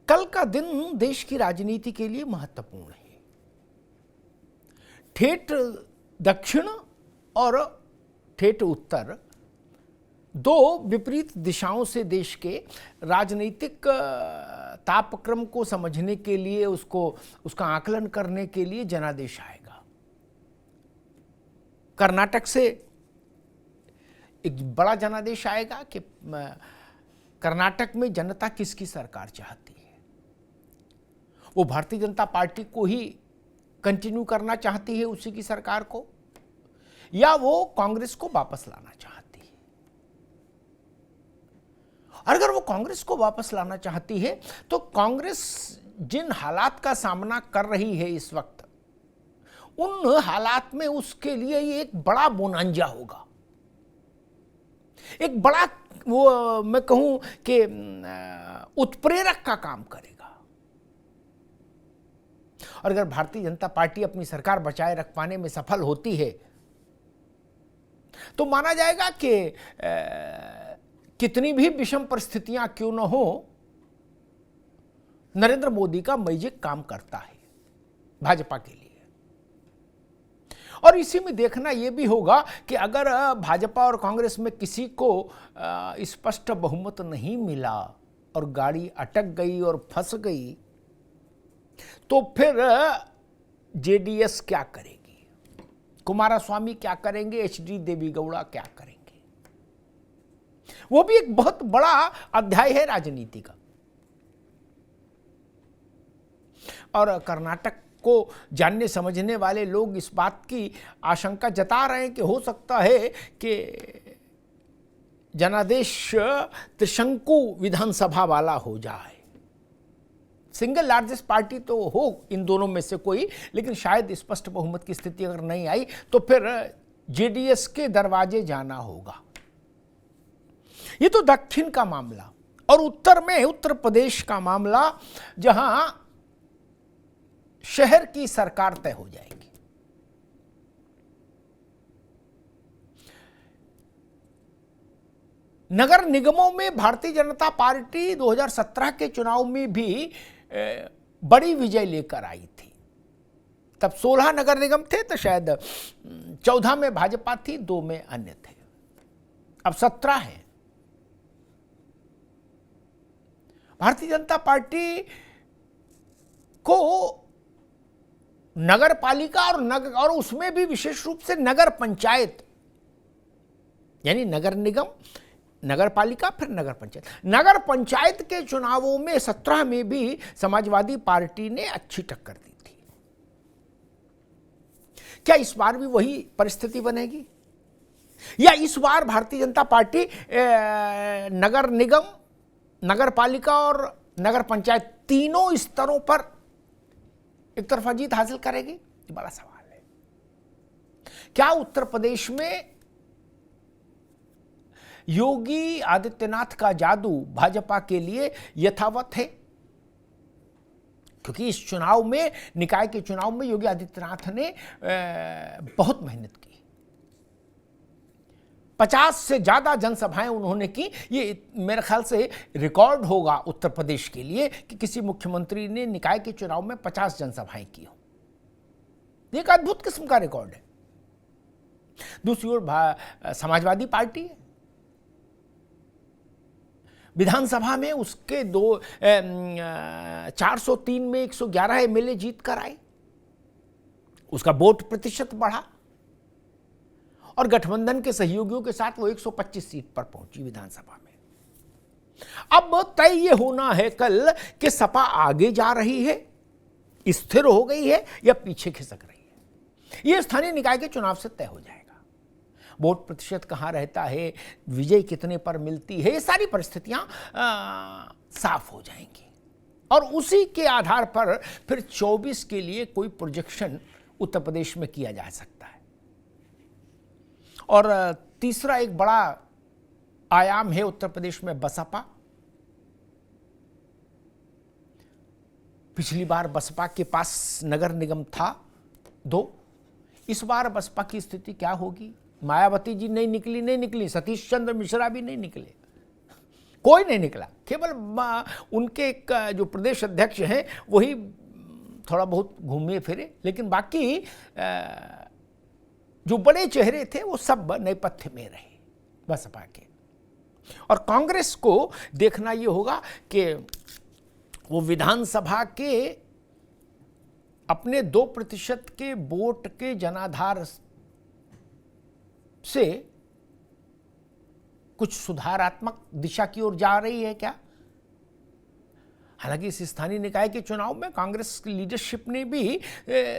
कल का दिन देश की राजनीति के लिए महत्वपूर्ण है। ठेठ दक्षिण और ठेठ उत्तर, दो विपरीत दिशाओं से देश के राजनीतिक तापक्रम को समझने के लिए, उसका आकलन करने के लिए जनादेश आएगा। कर्नाटक से एक बड़ा जनादेश आएगा कि कर्नाटक में जनता किसकी सरकार चाहती है। वो भारतीय जनता पार्टी को ही कंटिन्यू करना चाहती है, उसी की सरकार को, या वो कांग्रेस को वापस लाना चाहती है। और अगर वो कांग्रेस को वापस लाना चाहती है तो कांग्रेस जिन हालात का सामना कर रही है इस वक्त, उन हालात में उसके लिए ये एक बड़ा बोनांजा होगा, एक बड़ा, वो मैं कहूं कि उत्प्रेरक का काम करेगा। और अगर भारतीय जनता पार्टी अपनी सरकार बचाए रख पाने में सफल होती है तो माना जाएगा कि कितनी भी विषम परिस्थितियां क्यों न हो, नरेंद्र मोदी का मैजिक काम करता है भाजपा के लिए। और इसी में देखना यह भी होगा कि अगर भाजपा और कांग्रेस में किसी को स्पष्ट बहुमत नहीं मिला और गाड़ी अटक गई और फंस गई, तो फिर जेडीएस क्या करेगी, कुमारस्वामी क्या करेंगे, एचडी देवेगौड़ा क्या करेंगे। वो भी एक बहुत बड़ा अध्याय है राजनीति का। और कर्नाटक को जानने समझने वाले लोग इस बात की आशंका जता रहे हैं कि हो सकता है कि जनादेश त्रिशंकु विधानसभा वाला हो जाए। सिंगल लार्जेस्ट पार्टी तो हो इन दोनों में से कोई, लेकिन शायद स्पष्ट बहुमत की स्थिति अगर नहीं आई तो फिर जेडीएस के दरवाजे जाना होगा। ये तो दक्षिण का मामला। और उत्तर में उत्तर प्रदेश का मामला, जहां शहर की सरकार तय हो जाएगी। नगर निगमों में भारतीय जनता पार्टी 2017 के चुनाव में भी बड़ी विजय लेकर आई थी। तब 16 नगर निगम थे, तो शायद 14 में भाजपा थी, 2 में अन्य थे। अब 17 है। भारतीय जनता पार्टी को नगर पालिका और उसमें भी विशेष रूप से नगर पंचायत, यानी नगर निगम, नगर पालिका, फिर नगर पंचायत। नगर पंचायत के चुनावों में 17 में भी समाजवादी पार्टी ने अच्छी टक्कर दी थी। क्या इस बार भी वही परिस्थिति बनेगी, या इस बार भारतीय जनता पार्टी नगर निगम, नगर पालिका और नगर पंचायत तीनों स्तरों पर एक तरफा जीत हासिल करेगी? ये बड़ा सवाल है। क्या उत्तर प्रदेश में योगी आदित्यनाथ का जादू भाजपा के लिए यथावत है? क्योंकि इस चुनाव में, निकाय के चुनाव में योगी आदित्यनाथ ने बहुत मेहनत की। 50 से ज्यादा जनसभाएं उन्होंने की। ये मेरे ख्याल से रिकॉर्ड होगा उत्तर प्रदेश के लिए कि किसी मुख्यमंत्री ने निकाय के चुनाव में 50 जनसभाएं की हो। एक अद्भुत किस्म का रिकॉर्ड है। दूसरी ओर समाजवादी पार्टी है, विधानसभा में उसके 403 में 111 एमएलए जीत कर आए, उसका वोट प्रतिशत बढ़ा और गठबंधन के सहयोगियों के साथ वो 125 सीट पर पहुंची विधानसभा में। अब तय ये होना है कल कि सपा आगे जा रही है, स्थिर हो गई है, या पीछे खिसक रही है। ये स्थानीय निकाय के चुनाव से तय हो जाएगा। वोट प्रतिशत कहां रहता है, विजय कितने पर मिलती है, ये सारी परिस्थितियां साफ हो जाएंगी। और उसी के आधार पर फिर 24 के लिए कोई प्रोजेक्शन उत्तर प्रदेश में किया जा सकता है। और तीसरा एक बड़ा आयाम है उत्तर प्रदेश में बसपा। पिछली बार बसपा के पास नगर निगम था 2। इस बार बसपा की स्थिति क्या होगी? मायावती जी नहीं निकली, सतीश चंद्र मिश्रा भी नहीं निकले। कोई नहीं निकला, केवल उनके जो प्रदेश अध्यक्ष हैं वही थोड़ा बहुत घूमे फिरे, लेकिन बाकी जो बड़े चेहरे थे वो सब नेपथ्य में रहे बसपा के। और कांग्रेस को देखना ये होगा कि वो विधानसभा के अपने 2% के वोट के जनाधार से कुछ सुधारात्मक दिशा की ओर जा रही है क्या। हालांकि इस स्थानीय निकाय के चुनाव में कांग्रेस की लीडरशिप ने भी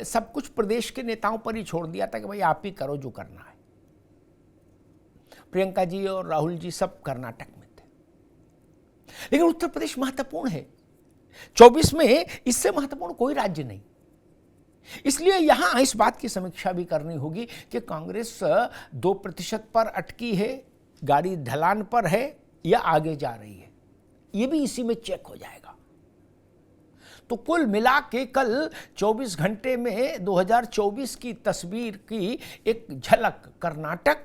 सब कुछ प्रदेश के नेताओं पर ही छोड़ दिया था कि भाई आप ही करो जो करना है। प्रियंका जी और राहुल जी सब कर्नाटक में थे, लेकिन उत्तर प्रदेश महत्वपूर्ण है। 24 में इससे महत्वपूर्ण कोई राज्य नहीं, इसलिए यहां इस बात की समीक्षा भी करनी होगी कि कांग्रेस 2% पर अटकी है, गाड़ी ढलान पर है या आगे जा रही है, यह भी इसी में चेक हो जाएगा। तो कुल मिला के कल 24 घंटे में 2024 की तस्वीर की एक झलक कर्नाटक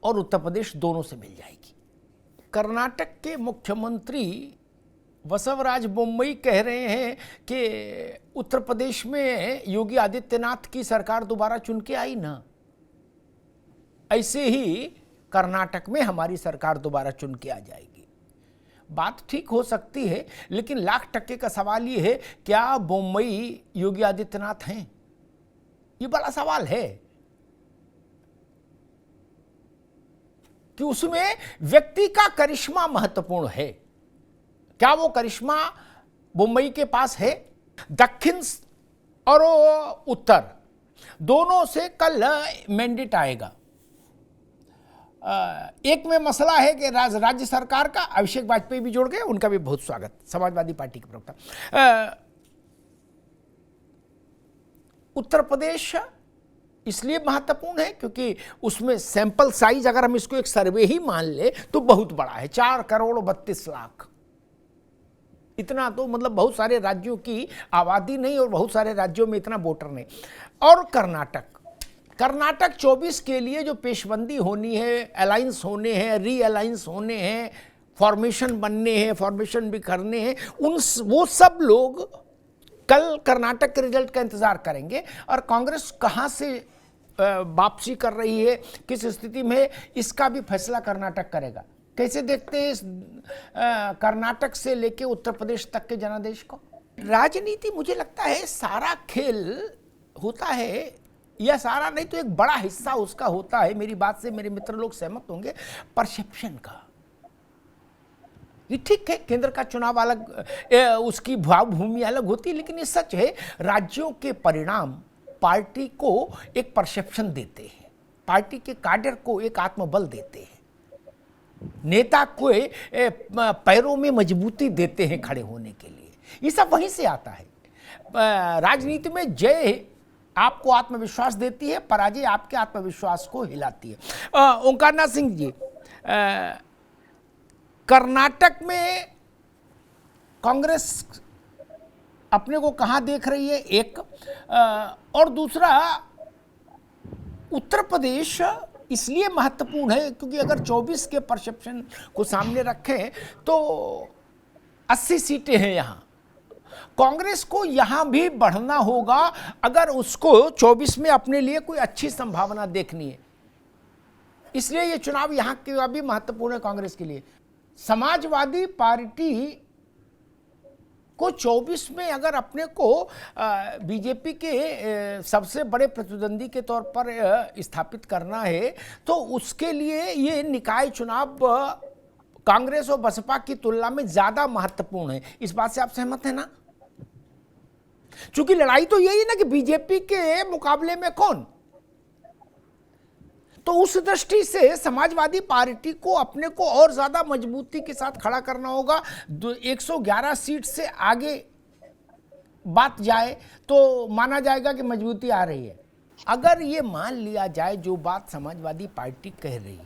और उत्तर प्रदेश दोनों से मिल जाएगी। कर्नाटक के मुख्यमंत्री बसवराज बोम्मई कह रहे हैं कि उत्तर प्रदेश में योगी आदित्यनाथ की सरकार दोबारा चुन के आई ना, ऐसे ही कर्नाटक में हमारी सरकार दोबारा चुन के आ जाएगी। बात ठीक हो सकती है, लेकिन लाख टक्के का सवाल ये है, क्या बोम्मई योगी आदित्यनाथ हैं? ये बड़ा सवाल है कि उसमें व्यक्ति का करिश्मा महत्वपूर्ण है। क्या वो करिश्मा मुंबई के पास है? दक्षिण और उत्तर दोनों से कल मैंडेट आएगा। एक में मसला है कि राज्य सरकार का, अभिषेक वाजपेयी भी जोड़ गए, उनका भी बहुत स्वागत, समाजवादी पार्टी के प्रवक्ता। उत्तर प्रदेश इसलिए महत्वपूर्ण है क्योंकि उसमें सैंपल साइज अगर हम इसको एक सर्वे ही मान ले तो बहुत बड़ा है, 4,32,00,000। इतना तो मतलब बहुत सारे राज्यों की आबादी नहीं और बहुत सारे राज्यों में इतना वोटर नहीं। और कर्नाटक 24 के लिए जो पेशबंदी होनी है, अलायंस होने हैं, री अलायंस होने हैं, फॉर्मेशन बनने हैं, फॉर्मेशन भी करने हैं, वो सब लोग कल कर्नाटक के रिजल्ट का इंतजार करेंगे। और कांग्रेस कहां से वापसी कर रही है, किस स्थिति में, इसका भी फैसला कर्नाटक करेगा। कैसे देखते हैं इस कर्नाटक से लेके उत्तर प्रदेश तक के जनादेश को? राजनीति मुझे लगता है सारा खेल होता है, या सारा नहीं तो एक बड़ा हिस्सा उसका होता है, मेरी बात से मेरे मित्र लोग सहमत होंगे, परसेप्शन का। ये ठीक है, केंद्र का चुनाव अलग, उसकी भावभूमि अलग होती है, लेकिन ये सच है, राज्यों के परिणाम पार्टी को एक परसेप्शन देते हैं, पार्टी के कैडर को एक आत्मबल देते हैं, नेता को पैरों में मजबूती देते हैं खड़े होने के लिए। ये सब वहीं से आता है। राजनीति में जय आपको आत्मविश्वास देती है, पराजय आपके आत्मविश्वास को हिलाती है। ओंकारनाथ सिंह जी, कर्नाटक में कांग्रेस अपने को कहां देख रही है, एक, और दूसरा उत्तर प्रदेश इसलिए महत्वपूर्ण है क्योंकि अगर 24 के परसेप्शन को सामने रखें तो 80 सीटें हैं यहां। कांग्रेस को यहां भी बढ़ना होगा अगर उसको 24 में अपने लिए कोई अच्छी संभावना देखनी है, इसलिए यह चुनाव यहां का भी महत्वपूर्ण है कांग्रेस के लिए। समाजवादी पार्टी को 24 में अगर अपने को बीजेपी के सबसे बड़े प्रतिद्वंदी के तौर पर स्थापित करना है तो उसके लिए ये निकाय चुनाव कांग्रेस और बसपा की तुलना में ज्यादा महत्वपूर्ण है। इस बात से आप सहमत हैं ना? क्योंकि लड़ाई तो यही है ना कि बीजेपी के मुकाबले में कौन, तो उस दृष्टि से समाजवादी पार्टी को अपने को और ज्यादा मजबूती के साथ खड़ा करना होगा। 111 सीट से आगे बात जाए तो माना जाएगा कि मजबूती आ रही है। अगर ये मान लिया जाए जो बात समाजवादी पार्टी कह रही,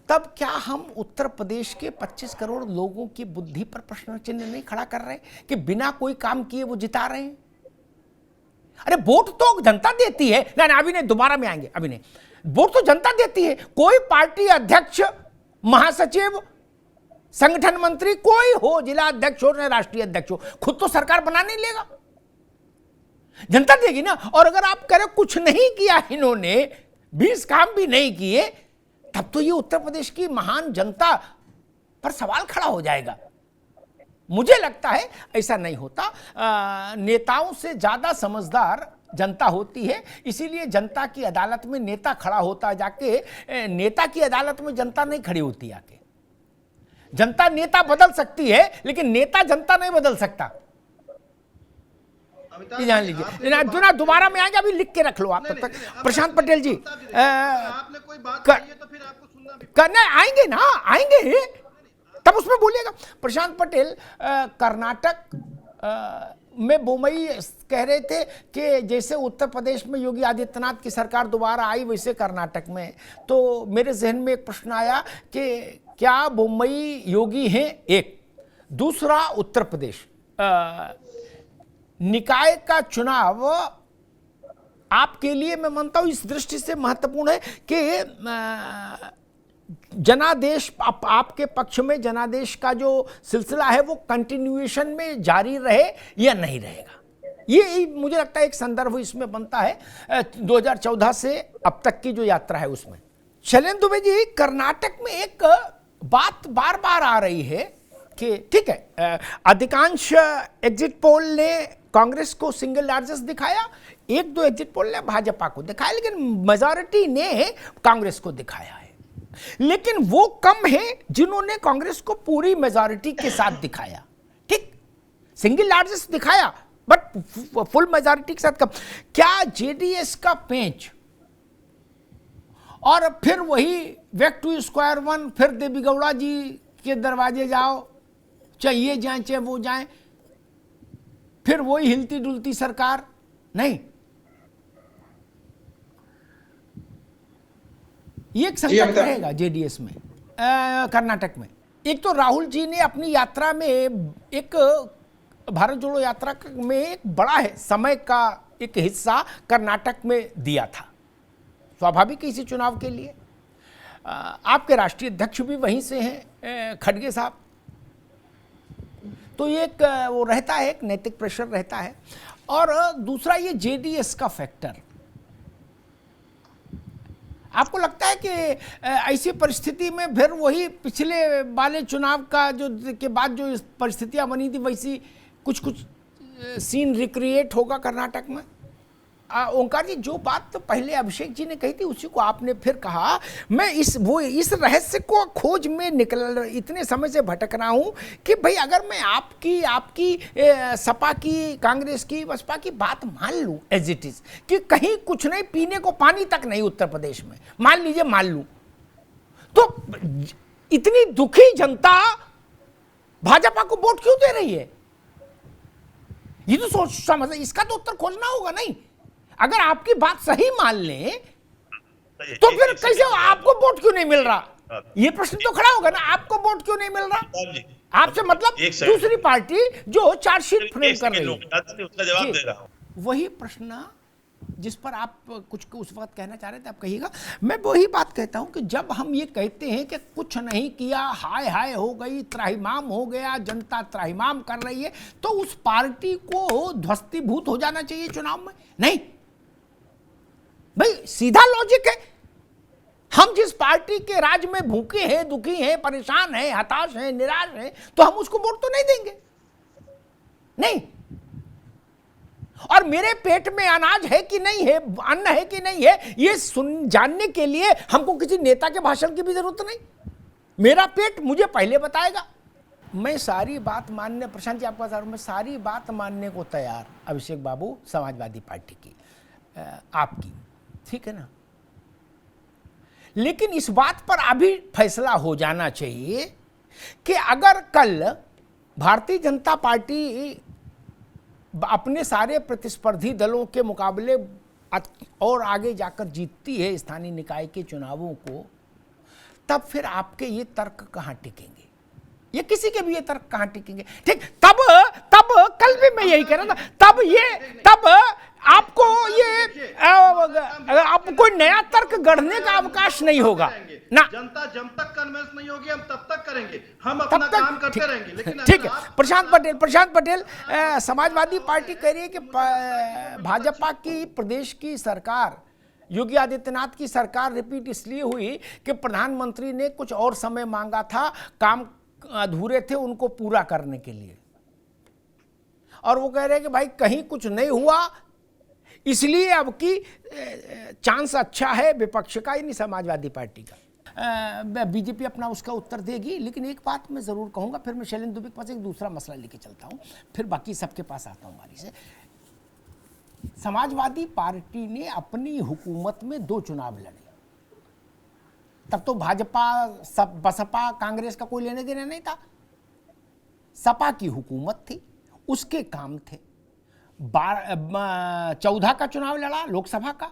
तब क्या हम उत्तर प्रदेश के 25 करोड़ लोगों की बुद्धि पर प्रश्न चिन्ह नहीं खड़ा कर रहे कि बिना कोई काम किए वो जिता रहे हैं? अरे वोट तो जनता देती है ना, अभी नहीं, दोबारा में आएंगे, अभी नहीं, वोट तो जनता देती है। कोई पार्टी अध्यक्ष, महासचिव संगठन मंत्री कोई हो, जिला अध्यक्ष हो या राष्ट्रीय अध्यक्ष हो, खुद तो सरकार बना नहीं लेगा, जनता देगी ना। और अगर आप कह रहे कुछ नहीं किया इन्होंने, 20 काम भी नहीं किए, तब तो ये उत्तर प्रदेश की महान जनता पर सवाल खड़ा हो जाएगा। मुझे लगता है ऐसा नहीं होता। नेताओं से ज्यादा समझदार जनता होती है, इसीलिए जनता की अदालत में नेता खड़ा होता है जाके, नेता की अदालत में जनता नहीं खड़ी होती आके। जनता नेता बदल सकती है, लेकिन नेता जनता नहीं बदल सकता, ये जान लीजिए। दोबारा में आएंगे, अभी लिख के रख लो आप तब तक। प्रशांत पटेल जी, आपने कोई बात कही है तो फिर आपको सुनना भी करने आएंगे ना, आएंगे तब उसमें बोलिएगा। प्रशांत पटेल, कर्नाटक में बोमई कह रहे थे कि जैसे उत्तर प्रदेश में योगी आदित्यनाथ की सरकार दोबारा आई, वैसे कर्नाटक में। तो मेरे जहन में एक प्रश्न आया कि क्या बोमई योगी हैं, एक। दूसरा, उत्तर प्रदेश निकाय का चुनाव आपके लिए, मैं मानता हूं इस दृष्टि से महत्वपूर्ण है कि जनादेश आपके पक्ष में जनादेश का जो सिलसिला है वो कंटिन्यूएशन में जारी रहे या नहीं रहेगा। ये मुझे लगता है एक संदर्भ इसमें बनता है 2014 से अब तक की जो यात्रा है उसमें। शैलेंद्र दुबे जी, कर्नाटक में एक बात बार बार आ रही है कि ठीक है, अधिकांश एग्जिट पोल ने कांग्रेस को सिंगल लार्जेस्ट दिखाया, 1-2 एग्जिट पोल ने भाजपा को दिखाया, लेकिन मेजॉरिटी ने कांग्रेस को दिखाया है। लेकिन वो कम है जिन्होंने कांग्रेस को पूरी मेजॉरिटी के साथ दिखाया। ठीक, सिंगल लार्जेस्ट दिखाया बट फुल मेजॉरिटी के साथ कम। क्या जेडीएस का पेंच और फिर वही बैक टू स्क्वायर वन, फिर देवीगौड़ा जी के दरवाजे जाओ, चाहे ये जाए चाहे वो जाए, फिर वही हिलती डुलती सरकार? नहीं, ये एक संकट रहेगा जेडीएस में, कर्नाटक में। एक तो राहुल जी ने अपनी यात्रा में, एक भारत जोड़ो यात्रा में एक बड़ा समय का एक हिस्सा कर्नाटक में दिया था, स्वाभाविक इसी चुनाव के लिए। आपके राष्ट्रीय अध्यक्ष भी वहीं से हैं, खड़गे साहब, तो एक वो रहता है, एक नैतिक प्रेशर रहता है। और दूसरा ये जेडीएस का फैक्टर, आपको लगता है कि ऐसी परिस्थिति में फिर वही पिछले वाले चुनाव का जो के बाद जो परिस्थितियां बनी थी वैसी कुछ सीन रिक्रिएट होगा कर्नाटक में? ओंकार जी, जो बात तो पहले अभिषेक जी ने कही थी उसी को आपने फिर कहा। मैं इस रहस्य को खोज में निकल इतने समय से भटक रहा हूं कि भाई अगर मैं आपकी सपा की, कांग्रेस की, बसपा की बात मान लूं एज इट इज कि कहीं कुछ नहीं, पीने को पानी तक नहीं उत्तर प्रदेश में, मान लीजिए मान लूं, तो इतनी दुखी जनता भाजपा को वोट क्यों दे रही है? ये तो सोच समझ, इसका तो उत्तर खोजना होगा। नहीं, अगर आपकी बात सही मान लें तो फिर कैसे आपको वोट क्यों नहीं मिल रहा? ये प्रश्न तो खड़ा होगा ना, आपको वोट क्यों नहीं मिल रहा? आपसे मतलब दूसरी पार्टी जो चार्जशीट फ्रेम कर रही है, उसका जवाब दे रहा हूं। वही प्रश्न जिस पर आप कुछ उस वक्त कहना चाह रहे थे, आप कहिएगा। मैं वही बात कहता हूं कि जब हम ये कहते हैं कि कुछ नहीं किया, हाय हाय हो गई, त्राहिमाम हो गया, जनता त्राहिमाम कर रही है, तो उस पार्टी को ध्वस्तीभूत हो जाना चाहिए चुनाव में? नहीं भाई, सीधा लॉजिक है। हम जिस पार्टी के राज में भूखे हैं, दुखी हैं, परेशान हैं, हताश हैं, निराश हैं, तो हम उसको वोट तो नहीं देंगे। नहीं, और मेरे पेट में अनाज है कि नहीं है, अन्न है कि नहीं है, ये जानने के लिए हमको किसी नेता के भाषण की भी जरूरत नहीं। मेरा पेट मुझे पहले बताएगा। मैं सारी बात मानने, प्रशांत जी आपका मैं सारी बात मानने को तैयार, अभिषेक बाबू, समाजवादी पार्टी की, आपकी, ठीक है ना, लेकिन इस बात पर अभी फैसला हो जाना चाहिए कि अगर कल भारतीय जनता पार्टी अपने सारे प्रतिस्पर्धी दलों के मुकाबले और आगे जाकर जीतती है स्थानीय निकाय के चुनावों को, तब फिर आपके ये तर्क कहां टिकेंगे? ये किसी के भी ये तर्क कहां टिकेंगे? ठीक, तब कल भी मैं यही कह रहा था, तब आपको ये आप कोई नया तर्क गढ़ने का अवकाश नहीं होगा ना। जनता जब तक कन्विंस नहीं होगी हम तब तक करेंगे, हम अपना काम करते रहेंगे। लेकिन ठीक है। प्रशांत पटेल समाजवादी पार्टी कह रही है कि भाजपा की प्रदेश की सरकार, योगी आदित्यनाथ की सरकार रिपीट इसलिए हुई कि प्रधानमंत्री ने कुछ और समय मांगा था, काम अधूरे थे उनको पूरा करने के लिए, और वो कह रहे हैं कि भाई कहीं कुछ नहीं हुआ, इसलिए अब की चांस अच्छा है विपक्ष का, यानी समाजवादी पार्टी का। बीजेपी अपना उसका उत्तर देगी, लेकिन एक बात मैं जरूर कहूंगा, फिर मैं शैलेंद्र दुबे के पास एक दूसरा मसला लेके चलता हूं, फिर बाकी सबके पास आता हूं बारी से। समाजवादी पार्टी ने अपनी हुकूमत में 2 चुनाव लड़े, तब तो भाजपा बसपा कांग्रेस का कोई लेने देने नहीं था, सपा की हुकूमत थी, उसके काम थे। 14 का चुनाव लड़ा लोकसभा का,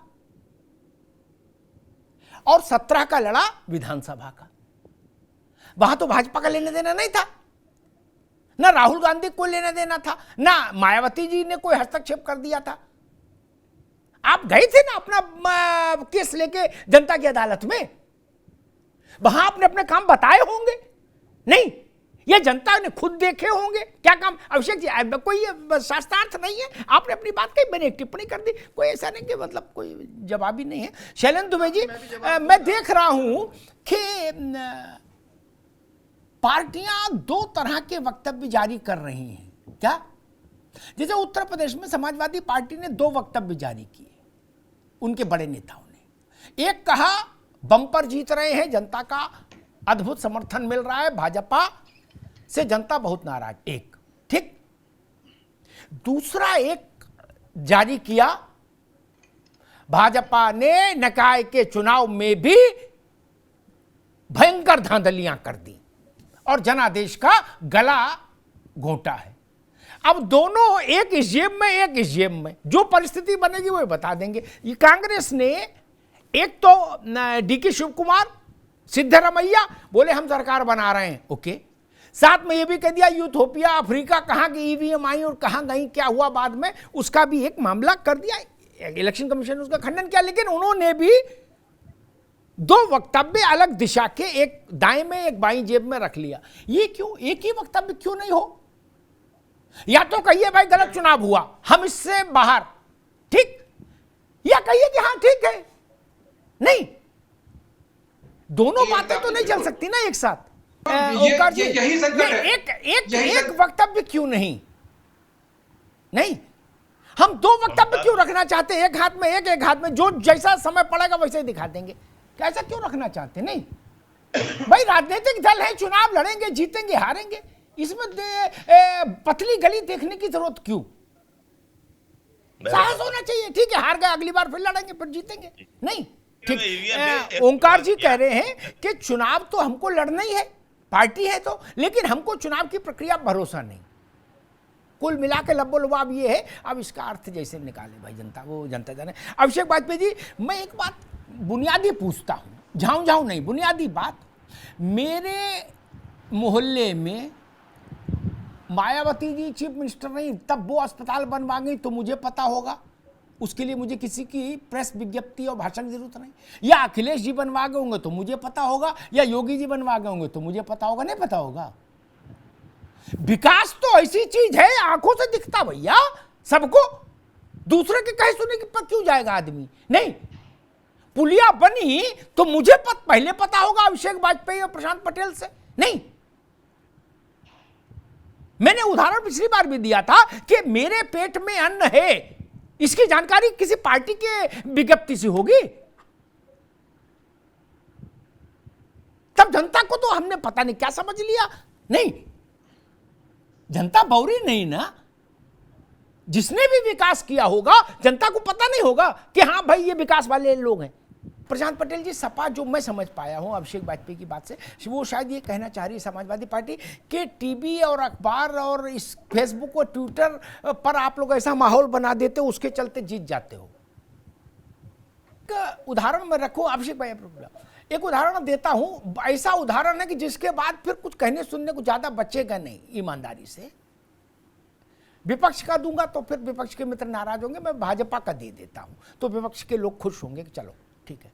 और 17 का लड़ा विधानसभा का। वहां तो भाजपा का लेने देना नहीं था, ना राहुल गांधी को लेना देना था, ना मायावती जी ने कोई हस्तक्षेप कर दिया था। आप गए थे ना अपना केस लेके जनता की अदालत में, वहां आपने अपने काम बताए होंगे, नहीं ये जनता ने खुद देखे होंगे क्या काम। अभिषेक जी कोई शास्त्रार्थ नहीं है, आपने अपनी बात कही, मैंने एक टिप्पणी कर दी, कोई ऐसा नहीं कि मतलब कोई जवाब ही नहीं है। शैलेंद्र दुबे जी मैं देख रहा हूं कि पार्टियां 2 तरह के वक्तव्य जारी कर रही हैं क्या। जैसे उत्तर प्रदेश में समाजवादी पार्टी ने 2 वक्तव्य जारी किए उनके बड़े नेताओं ने। एक कहा बम्पर जीत रहे हैं, जनता का अद्भुत समर्थन मिल रहा है, भाजपा से जनता बहुत नाराज, एक ठीक। दूसरा एक जारी किया, भाजपा ने निकाय के चुनाव में भी भयंकर धांधलियां कर दी और जनादेश का गला घोंटा है। अब दोनों एक इस जेब में एक इस जेब में, जो परिस्थिति बनेगी वो बता देंगे। ये कांग्रेस ने एक तो डीके शिव कुमार, सिद्धरमैया बोले हम सरकार बना रहे हैं, ओके, साथ में ये भी कह दिया यूथोपिया अफ्रीका कहां की ईवीएम आई और कहां गई, क्या हुआ बाद में, उसका भी एक मामला कर दिया, इलेक्शन कमीशन ने उसका खंडन किया। लेकिन उन्होंने भी 2 वक्तव्य अलग दिशा के, एक दाएं में एक बाईं जेब में रख लिया। ये क्यों, एक ही वक्तव्य क्यों नहीं हो? या तो कहिए भाई गलत चुनाव हुआ, हम इससे बाहर, ठीक, या कहिए कि हाँ ठीक है। नहीं, दोनों बातें तो नहीं चल सकती ना एक साथ। ओंकार जी, यही संकट है। एक वक्तव्य क्यों नहीं? नहीं, हम 2 वक्तव्य क्यों रखना चाहते हैं, एक हाथ में एक हाथ में, जो जैसा समय पड़ेगा वैसे ही दिखा देंगे, कैसा क्यों रखना चाहते? नहीं भाई, राजनीतिक दल है, चुनाव लड़ेंगे, जीतेंगे हारेंगे, इसमें पतली गली देखने की जरूरत क्यों? साहस होना चाहिए, ठीक है हार गए अगली बार फिर लड़ेंगे फिर जीतेंगे, नहीं ठीक। ओंकार जी कह रहे हैं कि चुनाव तो हमको लड़ना ही है, पार्टी है तो, लेकिन हमको चुनाव की प्रक्रिया भरोसा नहीं। कुल मिला के लब्बो लबाब ये है, अब इसका अर्थ जैसे निकाले भाई जनता, वो जनता जाने। अभिषेक वाजपेयी जी, मैं एक बात बुनियादी पूछता हूं, झाऊ नहीं, बुनियादी बात, मेरे मोहल्ले में मायावती जी चीफ मिनिस्टर नहीं, तब वो अस्पताल बनवा गई तो मुझे पता होगा, उसके लिए मुझे किसी की प्रेस विज्ञप्ति और भाषण की जरूरत नहीं। या अखिलेश जी बनवा गए होंगे तो मुझे पता होगा, या योगी जी बनवा गए होंगे तो मुझे पता होगा, नहीं पता होगा। विकास तो ऐसी चीज है, आंखों से दिखता भैया सबको, दूसरे के कहे सुने के पर क्यों जाएगा आदमी? नहीं, पुलिया बनी तो मुझे पहले पता होगा अभिषेक वाजपेयी और प्रशांत पटेल से, नहीं। मैंने उदाहरण पिछली बार भी दिया था कि मेरे पेट में अन्न है, इसकी जानकारी किसी पार्टी के विज्ञप्ति से होगी? तब जनता को तो हमने पता नहीं क्या समझ लिया। नहीं, जनता बौरी नहीं ना, जिसने भी विकास किया होगा जनता को पता नहीं होगा कि हाँ भाई ये विकास वाले लोग हैं। प्रशांत पटेल जी, सपा जो मैं समझ पाया हूं अभिषेक वाजपेयी की बात से, वो शायद ये कहना चाह रही है समाजवादी पार्टी कि टीवी और अखबार और इस फेसबुक और ट्विटर पर आप लोग ऐसा माहौल बना देते हो, उसके चलते जीत जाते हो। उदाहरण में रखो अभिषेक भाई, एक उदाहरण देता हूं, ऐसा उदाहरण है कि जिसके बाद फिर कुछ कहने सुनने को ज्यादा बचेगा नहीं ईमानदारी से। विपक्ष का दूंगा तो फिर विपक्ष के मित्र नाराज होंगे, मैं भाजपा का दे देता हूं तो विपक्ष के लोग खुश होंगे कि चलो ठीक है।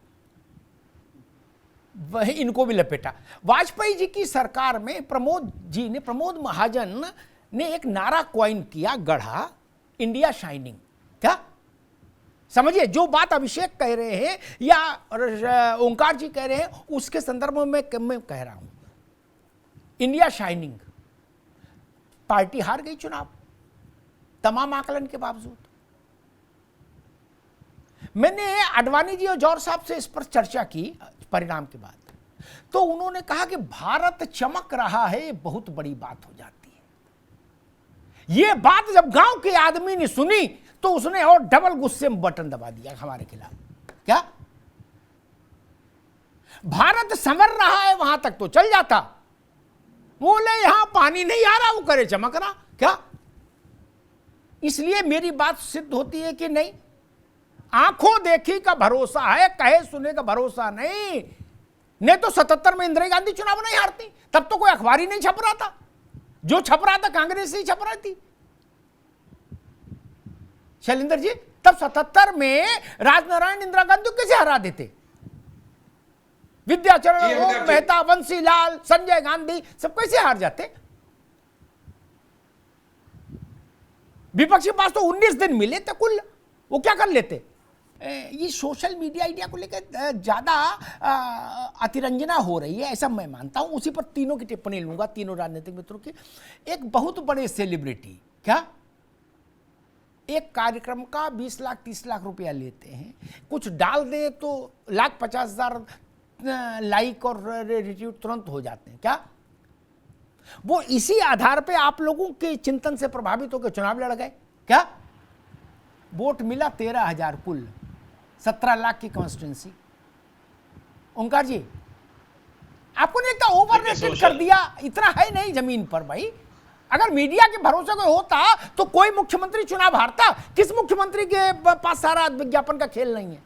वही इनको भी लपेटा। वाजपेयी जी की सरकार में प्रमोद महाजन ने एक नारा क्वाइन किया, गढ़ा, इंडिया शाइनिंग। क्या समझिए, जो बात अभिषेक कह रहे हैं या ओंकार जी कह रहे हैं उसके संदर्भ में मैं कह रहा हूं, इंडिया शाइनिंग। पार्टी हार गई चुनाव तमाम आकलन के बावजूद। मैंने आडवाणी जी और जौहर साहब से इस पर चर्चा की परिणाम के बाद, तो उन्होंने कहा कि भारत चमक रहा है, ये बहुत बड़ी बात हो जाती है। ये बात जब गांव के आदमी ने सुनी तो उसने और डबल गुस्से में बटन दबा दिया हमारे खिलाफ। क्या भारत संवर रहा है वहां तक तो चल जाता, बोले यहां पानी नहीं आ रहा वो करे चमकना। क्या इसलिए मेरी बात सिद्ध होती है कि नहीं, आंखों देखी का भरोसा है, कहे सुने का भरोसा नहीं तो 77 में इंदिरा गांधी चुनाव नहीं हारती, तब तो कोई अखबार ही नहीं छप रहा था, जो छप रहा था कांग्रेस ही छप रही थी। शैलेंद्र जी, तब 77 में राजनारायण इंदिरा गांधी कैसे हरा देते? विद्याचरण, ओम मेहता, बंसीलाल, संजय गांधी सब कैसे हार जाते? विपक्ष के पास तो 19 दिन मिले थे कुल, वो क्या कर लेते? ये सोशल मीडिया आइडिया को लेकर ज्यादा अतिरंजना हो रही है ऐसा मैं मानता हूं। उसी पर तीनों की टिप्पणी लूंगा, तीनों राजनीतिक मित्रों की। एक बहुत बड़े सेलिब्रिटी क्या एक कार्यक्रम का 20 लाख 30 लाख रुपया लेते हैं, कुछ डाल दे तो 1,50,000 लाइक और रिट्वीट तुरंत हो जाते हैं। क्या वो इसी आधार पे आप लोगों के चिंतन से प्रभावित होकर चुनाव लड़ गए? क्या वोट मिला 13,000 कुल, 17 लाख की कॉन्स्टिट्यूंसी। ओंकार जी, आपको नहीं लगता ओवर रेटेड कर दिया? इतना है नहीं जमीन पर भाई। अगर मीडिया के भरोसे कोई होता तो कोई मुख्यमंत्री चुनाव हारता? किस मुख्यमंत्री के पास सारा विज्ञापन का खेल नहीं है?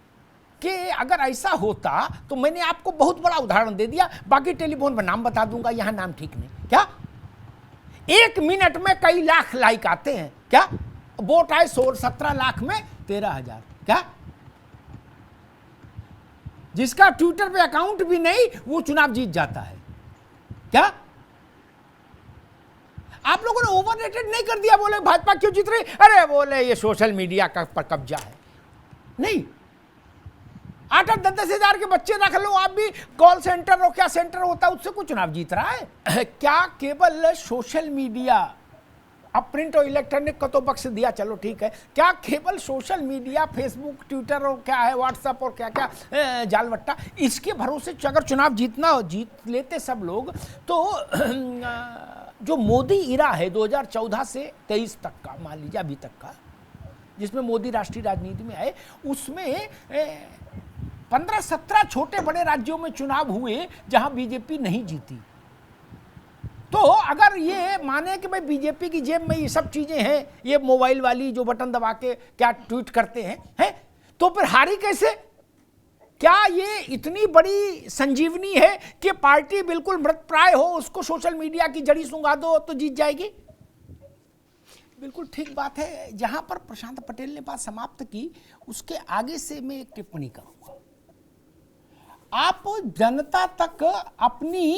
कि अगर ऐसा होता तो मैंने आपको बहुत बड़ा उदाहरण दे दिया, बाकी टेलीफोन पर नाम बता दूंगा, यहां नाम ठीक नहीं। क्या 1 मिनट में कई लाख लाइक आते हैं? क्या वोट आए 17 लाख में 13,000। क्या जिसका ट्विटर पे अकाउंट भी नहीं वो चुनाव जीत जाता है? क्या आप लोगों ने ओवररेटेड नहीं कर दिया? बोले भाजपा क्यों जीत रही? अरे बोले ये सोशल मीडिया का पर कब्जा है। नहीं, 8-8, 10-10 हजार के बच्चे रख लो आप भी, कॉल सेंटर और क्या सेंटर होता है उससे कुछ चुनाव जीत रहा है। क्या केवल सोशल मीडिया, अब प्रिंट और इलेक्ट्रॉनिक को तो बख्श दिया, चलो ठीक है, क्या केवल सोशल मीडिया, फेसबुक, ट्विटर और क्या है व्हाट्सएप और क्या क्या जालवट्टा, इसके भरोसे अगर चुनाव जीत लेते सब लोग तो जो मोदी इरा है 2014 से 23 तक का, मान लीजिए अभी तक का, जिसमें मोदी राष्ट्रीय राजनीति में आए, उसमें 15-17 छोटे बड़े राज्यों में चुनाव हुए जहां बीजेपी नहीं जीती। तो अगर ये माने कि भाई बीजेपी की जेब में ये सब चीजें हैं, ये मोबाइल वाली जो बटन दबा के क्या ट्वीट करते हैं, तो फिर हारी कैसे? क्या ये इतनी बड़ी संजीवनी है कि पार्टी बिल्कुल मृत प्राय हो, उसको सोशल मीडिया की जड़ी सुंघा दो तो जीत जाएगी? बिल्कुल ठीक बात है। जहां पर प्रशांत पटेल ने बात समाप्त की, उसके आगे से मैं एक टिप्पणी करूंगा। आप जनता तक अपनी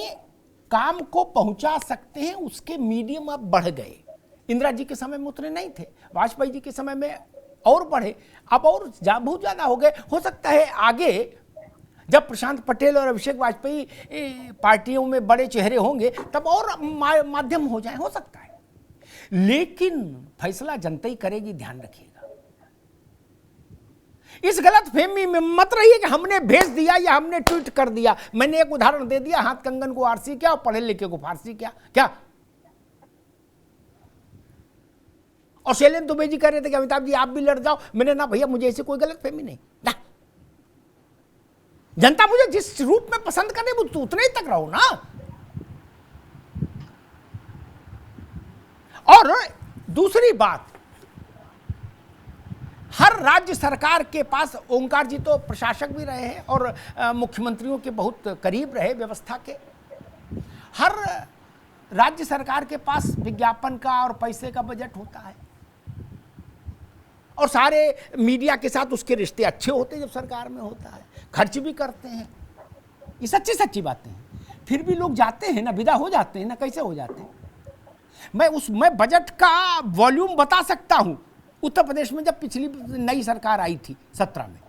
काम को पहुंचा सकते हैं, उसके मीडियम अब बढ़ गए। इंदिरा जी के समय में उतने नहीं थे, वाजपेयी जी के समय में और बढ़े, अब और बहुत ज्यादा हो गए। हो सकता है आगे जब प्रशांत पटेल और अभिषेक वाजपेयी पार्टियों में बड़े चेहरे होंगे तब और माध्यम हो जाए, हो सकता है। लेकिन फैसला जनता ही करेगी, ध्यान रखिएगा। इस गलत फहमी में मत रहिए कि हमने भेज दिया या हमने ट्वीट कर दिया। मैंने एक उदाहरण दे दिया, हाथ कंगन को आरसी क्या और पढ़े लिखे को फारसी क्या। क्या और शैलेंद्र दुबे जी कह रहे थे कि अमिताभ जी आप भी लड़ जाओ। मैंने ना भैया, मुझे ऐसी कोई गलत फहमी नहीं ना। जनता मुझे जिस रूप में पसंद करे वो उतने ही तक रहो ना। और दूसरी बात, हर राज्य सरकार के पास, ओंकार जी तो प्रशासक भी रहे हैं और मुख्यमंत्रियों के बहुत करीब रहे व्यवस्था के, हर राज्य सरकार के पास विज्ञापन का और पैसे का बजट होता है। और सारे मीडिया के साथ उसके रिश्ते अच्छे होते हैं जब सरकार में होता है, खर्च भी करते हैं। ये सच्ची सच्ची बातें हैं। फिर भी लोग जाते हैं ना, विदा हो जाते हैं ना, कैसे हो जाते हैं। मैं बजट का वॉल्यूम बता सकता हूं। उत्तर प्रदेश में जब पिछली नई सरकार आई थी 17 में,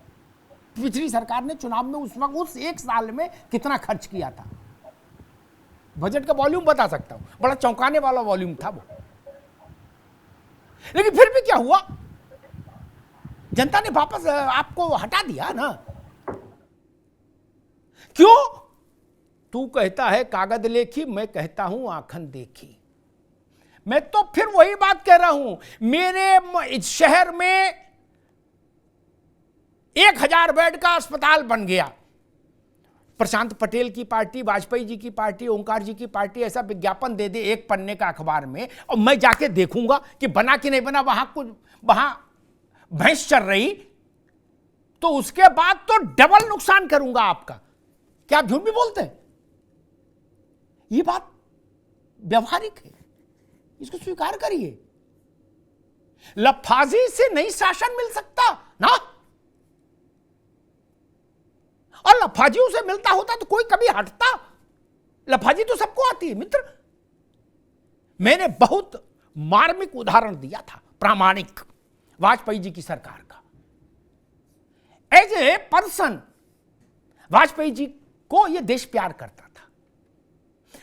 पिछली सरकार ने चुनाव में उस वक्त उस एक साल में कितना खर्च किया था, बजट का वॉल्यूम बता सकता हूं। बड़ा चौंकाने वाला वॉल्यूम था वो। लेकिन फिर भी क्या हुआ, जनता ने वापस आपको हटा दिया ना। क्यों? तू कहता है कागज लेखी, मैं कहता हूं आंखन देखी। मैं तो फिर वही बात कह रहा हूं, मेरे शहर में 1000 बेड का अस्पताल बन गया। प्रशांत पटेल की पार्टी, वाजपेयी जी की पार्टी, ओंकार जी की पार्टी ऐसा विज्ञापन दे दे एक पन्ने का अखबार में, और मैं जाके देखूंगा कि बना कि नहीं बना, वहां भैंस चल रही, तो उसके बाद तो डबल नुकसान करूंगा आपका। क्या आप झूठ भी बोलते हैं? ये बात व्यवहारिक है, इसको स्वीकार करिए। लफाजी से नहीं शासन मिल सकता ना, और लफाजियों से मिलता होता तो कोई कभी हटता? लफाजी तो सबको आती है मित्र। मैंने बहुत मार्मिक उदाहरण दिया था, प्रामाणिक, वाजपेयी जी की सरकार का। As a person Vajpayee ji को यह देश प्यार करता था।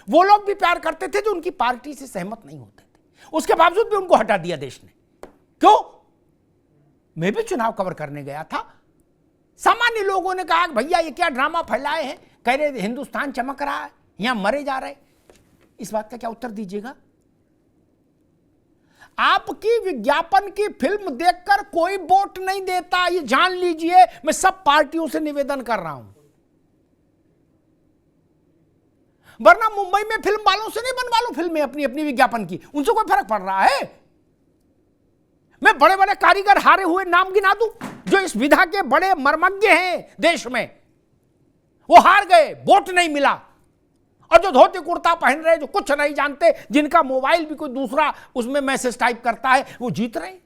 वो लोग भी प्यार करते थे जो उनकी पार्टी से सहमत नहीं होते थे, उसके बावजूद भी उनको हटा दिया देश ने। क्यों? मैं भी चुनाव कवर करने गया था। सामान्य लोगों ने कहा भैया ये क्या ड्रामा फैलाए हैं, कह रहे हिंदुस्तान चमक रहा है, यहां मरे जा रहे। इस बात का क्या उत्तर दीजिएगा? आपकी विज्ञापन की फिल्म देखकर कोई वोट नहीं देता, ये जान लीजिए। मैं सब पार्टियों से निवेदन कर रहा हूं, वरना मुंबई में फिल्म वालों से नहीं बनवा लो फिल्में अपनी अपनी विज्ञापन की, उनसे कोई फर्क पड़ रहा है? मैं बड़े बड़े कारीगर हारे हुए नाम गिना दूं जो इस विधा के बड़े मर्मज्ञ हैं देश में, वो हार गए, वोट नहीं मिला। और जो धोती कुर्ता पहन रहे, जो कुछ नहीं जानते, जिनका मोबाइल भी कोई दूसरा उसमें मैसेज टाइप करता है, वो जीत रहे।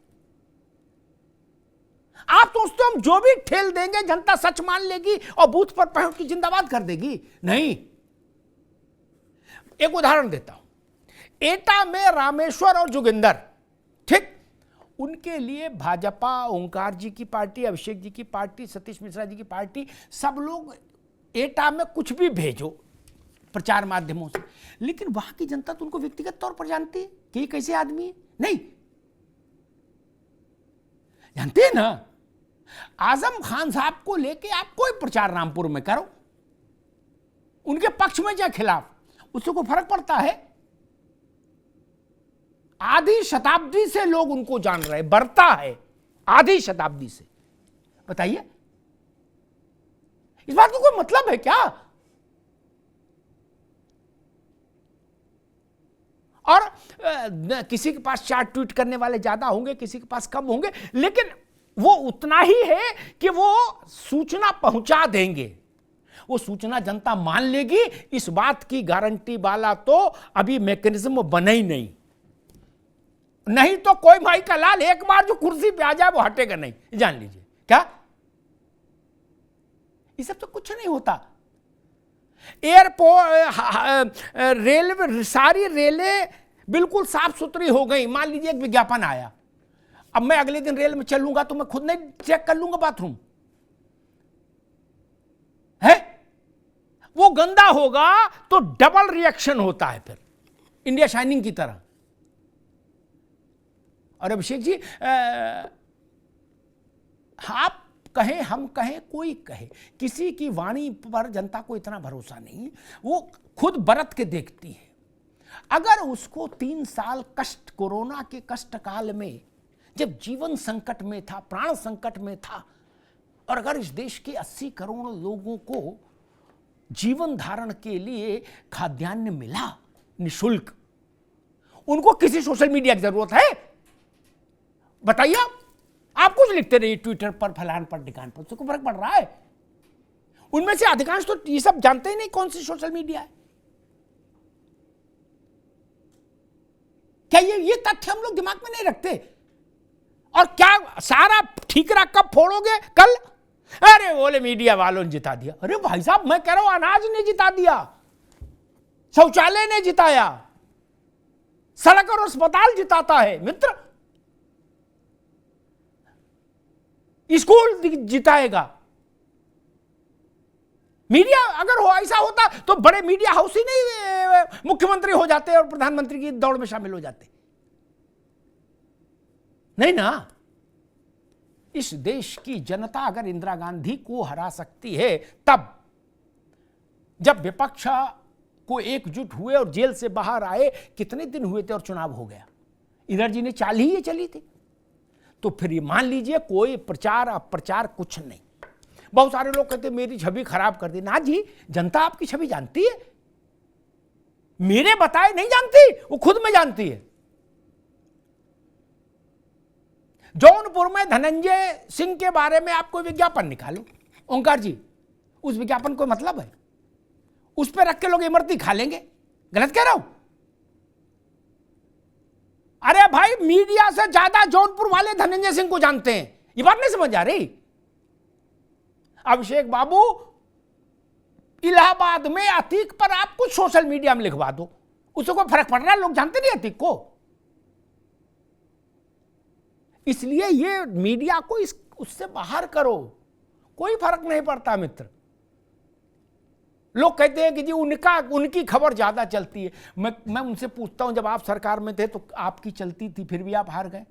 आप सोचते हो हम जो भी ठेल देंगे जनता सच मान लेगी और बूथ पर पहुंच की जिंदाबाद कर देगी? नहीं। एक उदाहरण देता हूं। एटा में रामेश्वर और जोगिंदर, ठीक, उनके लिए भाजपा, ओंकार जी की पार्टी, अभिषेक जी की पार्टी, सतीश मिश्रा जी की पार्टी, सब लोग एटा में कुछ भी भेजो प्रचार माध्यमों से, लेकिन वहां की जनता तो उनको व्यक्तिगत तौर पर जानती है कि ये कैसे आदमी है। नहीं जानते हैं ना। आजम खान साहब को लेके आप कोई प्रचार रामपुर में करो, उनके पक्ष में या खिलाफ, उससे कोई फर्क पड़ता है? आधी शताब्दी से लोग उनको जान रहे, बढ़ता है आधी शताब्दी से। बताइए, इस बात को कोई मतलब है क्या? और किसी के पास 4 ट्वीट करने वाले ज्यादा होंगे, किसी के पास कम होंगे, लेकिन वो उतना ही है कि वो सूचना पहुंचा देंगे, वो सूचना जनता मान लेगी। इस बात की गारंटी वाला तो अभी मैकेनिज्म बना ही नहीं तो कोई भाई का लाल एक बार जो कुर्सी पे आ जाए वो हटेगा नहीं, जान लीजिए। क्या ये सब तो कुछ नहीं होता। एयरपोर्ट, रेलवे, सारी रेलें बिल्कुल साफ सुथरी हो गई। मान लीजिए एक विज्ञापन आया, अब मैं अगले दिन रेल में चलूंगा तो मैं खुद नहीं चेक कर लूंगा बाथरूम है? वो गंदा होगा तो डबल रिएक्शन होता है, फिर इंडिया शाइनिंग की तरह। और अभिषेक जी, आप कहें, हम कहें, कोई कहे, किसी की वाणी पर जनता को इतना भरोसा नहीं, वो खुद बरत के देखती है। अगर उसको 3 साल कष्ट, कोरोना के कष्ट काल में, जब जीवन संकट में था, प्राण संकट में था, और अगर इस देश के 80 करोड़ लोगों को जीवन धारण के लिए खाद्यान्न मिला निःशुल्क, उनको किसी सोशल मीडिया की जरूरत है? बताइए। आप कुछ लिखते रहिए ट्विटर पर, फलान पर, ढिकान पर, उसको फर्क पड़ रहा है? उनमें से अधिकांश तो ये सब जानते ही नहीं कौन सी सोशल मीडिया है। क्या ये तथ्य हम लोग दिमाग में नहीं रखते? और क्या सारा ठीकरा कब फोड़ोगे? कल। अरे बोले मीडिया वालों ने जिता दिया। अरे भाई साहब, मैं कह रहा हूं अनाज ने जिता दिया, शौचालय ने जिताया, सड़क और अस्पताल जिताता है मित्र, स्कूल जिताएगा। मीडिया अगर हो ऐसा होता तो बड़े मीडिया हाउस ही नहीं मुख्यमंत्री हो जाते और प्रधानमंत्री की दौड़ में शामिल हो जाते। नहीं ना। इस देश की जनता अगर इंदिरा गांधी को हरा सकती है तब, जब विपक्ष को एकजुट हुए और जेल से बाहर आए, कितने दिन हुए थे और चुनाव हो गया, इंदिरा जी ने चाल ही ये चली थी। तो फिर ये मान लीजिए कोई प्रचार अप्रचार कुछ नहीं। बहुत सारे लोग कहते मेरी छवि खराब कर दी। ना जी, जनता आपकी छवि जानती है, मेरे बताए नहीं जानती, वो खुद में जानती है। जौनपुर में धनंजय सिंह के बारे में आप कोई विज्ञापन निकालो ओंकार जी, उस विज्ञापन को मतलब है, उस पर रख के लोग इमरती खा लेंगे। गलत कह रहा हूं? अरे भाई, मीडिया से ज्यादा जौनपुर वाले धनंजय सिंह को जानते हैं। ये बात नहीं समझ आ रही? अभिषेक बाबू, इलाहाबाद में अतीक पर आप कुछ सोशल मीडिया में लिखवा दो, उससे कोई फर्क पड़ रहा है? लोग जानते नहीं अतीक को। इसलिए ये मीडिया को उससे बाहर करो, कोई फर्क नहीं पड़ता मित्र। लोग कहते हैं कि जी उनकी खबर ज्यादा चलती है। मैं उनसे पूछता हूं, जब आप सरकार में थे तो आपकी चलती थी, फिर भी आप हार गए।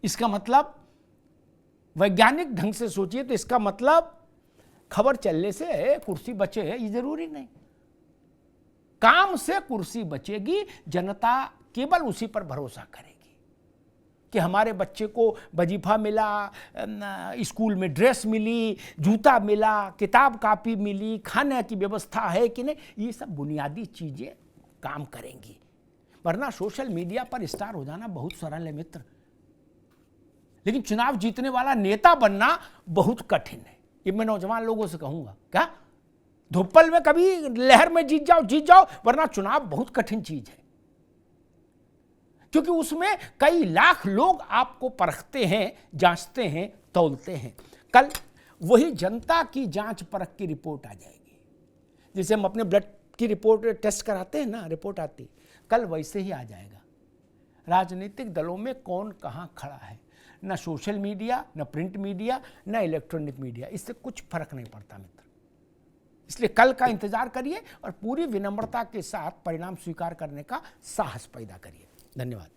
इसका मतलब, वैज्ञानिक ढंग से सोचिए तो इसका मतलब खबर चलने से कुर्सी बचे है, ये जरूरी नहीं। काम से कुर्सी बचेगी, जनता केवल उसी पर भरोसा करेगी कि हमारे बच्चे को वजीफा मिला, स्कूल में ड्रेस मिली, जूता मिला, किताब कापी मिली, खाने की व्यवस्था है कि नहीं। ये सब बुनियादी चीजें काम करेंगी। वरना सोशल मीडिया पर स्टार हो जाना बहुत सरल है मित्र, लेकिन चुनाव जीतने वाला नेता बनना बहुत कठिन है। ये मैं नौजवान लोगों से कहूंगा, क्या धुप्पल में कभी लहर में जीत जाओ, वरना चुनाव बहुत कठिन चीज है, क्योंकि उसमें कई लाख लोग आपको परखते हैं, जांचते हैं, तौलते हैं। कल वही जनता की जांच परख की रिपोर्ट आ जाएगी। जैसे हम अपने ब्लड की रिपोर्ट टेस्ट कराते हैं ना, रिपोर्ट आती, कल वैसे ही आ जाएगा राजनीतिक दलों में कौन कहां खड़ा है। न सोशल मीडिया, न प्रिंट मीडिया, न इलेक्ट्रॉनिक मीडिया, इससे कुछ फर्क नहीं पड़ता मित्र। इसलिए कल का इंतजार करिए और पूरी विनम्रता के साथ परिणाम स्वीकार करने का साहस पैदा करिए। धन्यवाद।